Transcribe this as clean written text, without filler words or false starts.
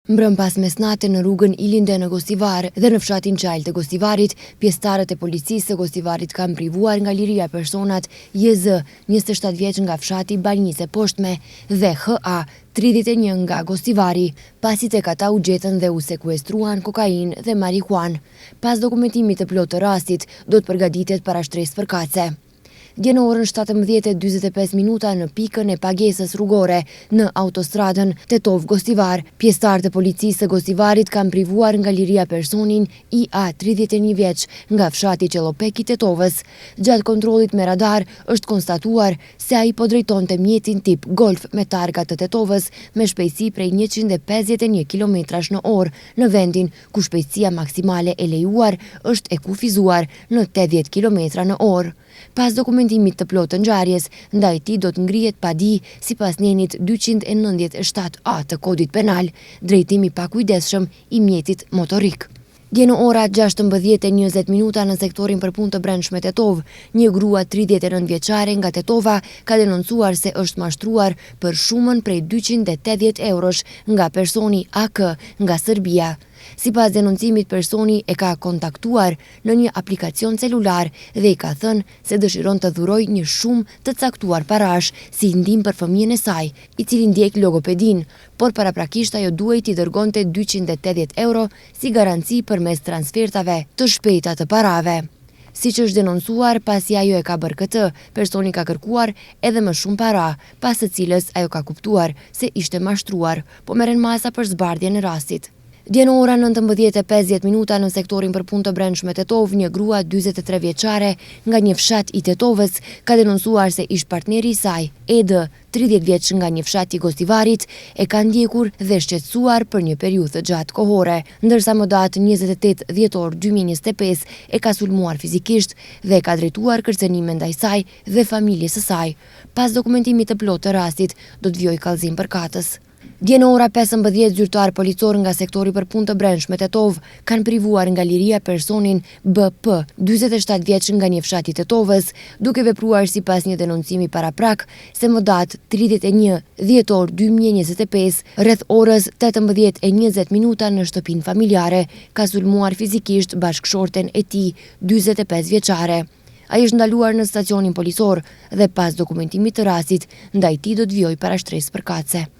Mbrëm pas mesnate në rrugën Ilinde në Gostivar dhe në fshatin Qajl të Gostivarit, pjesëtarët e policisë së Gostivarit kanë privuar nga liria personat JZ, 27 vjeç nga fshati Banjise Poshtme dhe HA, 31 nga Gostivari, pasi tek ata u gjetën dhe u sekuestruan kokainë dhe marihuan. Pas dokumentimit të plotë të rastit, do të përgatitet parashtresë përkatëse. Dje në orën 17:45 në pikën e pagesës rrugore në autostradën Tetov-Gostivar, pjesëtarët e policisë së Gostivarit kanë privuar nga liria personin IA, 31 vjeç, nga fshati Qellopek i Tetovës. Gjatë kontrollit me radar është konstatuar se ai po drejtonte mjetin tip Golf me targa të Tetovës me shpejtësi prej 151 km/h në vendin ku shpejtësia maksimale e lejuar është e kufizuar në 80 km/h. Pas dokumentimit të plotë të ngjarjes, ndaj tij do të ngrihet padi sipas nenit 297A të kodit penal, drejtimi pa kujdesshëm i mjetit motorik. Dje në ora 16:20 në sektorin për punë të brendshme Tetov, një grua 39 vjeçare nga Tetova ka denoncuar se është mashtruar për shumën prej 280 eurosh nga personi AK nga Serbia. Sipas denoncimit, personi e ka kontaktuar në një aplikacion celular dhe i ka thënë se dëshiron të dhurojë një shumë të caktuar parash si ndihmë për fëmijën e saj, i cili ndjek logopedin, por paraprakisht ajo duhej t'i dërgonte 280 euro si garanci përmes transfertave të shpejta të parave. Siç është denoncuar, pasi ajo e ka bërë këtë, personi ka kërkuar edhe më shumë para, pas së cilës ajo ka kuptuar se ishte mashtruar, po merren masa për zbardhjen e rastit. Dje në ora 19:50 në sektorin për punë të brendshme Tetov, një grua 43 vjeçare nga një fshat i Tetovës ka denoncuar se ish partneri i saj, Ed, 30 vjeç nga një fshat i Gostivarit, e ka ndjekur dhe shqetësuar për një periudhë të gjatë kohore, ndërsa më datë 28 dhjetor 2025 e ka sulmuar fizikisht dhe e ka drejtuar kërcënime ndaj saj dhe familjes së saj. Pas dokumentimit të plotë të rastit, do të vijojë kallëzim përkatës. Dje në ora 15 zyrtar policor nga sektori për punë të brendshme Tetov kanë privuar nga liria personin BP, 47 vjeç nga një fshat i Tetovës, duke vepruar sipas një denoncimi paraprak se më datë 31 dhjetor 2025, rreth orës 18:20 në shtëpinë familjare, ka sulmuar fizikisht bashkëshorten e tij, 45 vjeçare. Ai është ndaluar në stacionin policor dhe pas dokumentimit të rastit, ndaj tij do të vijojë parashtresë përkatëse.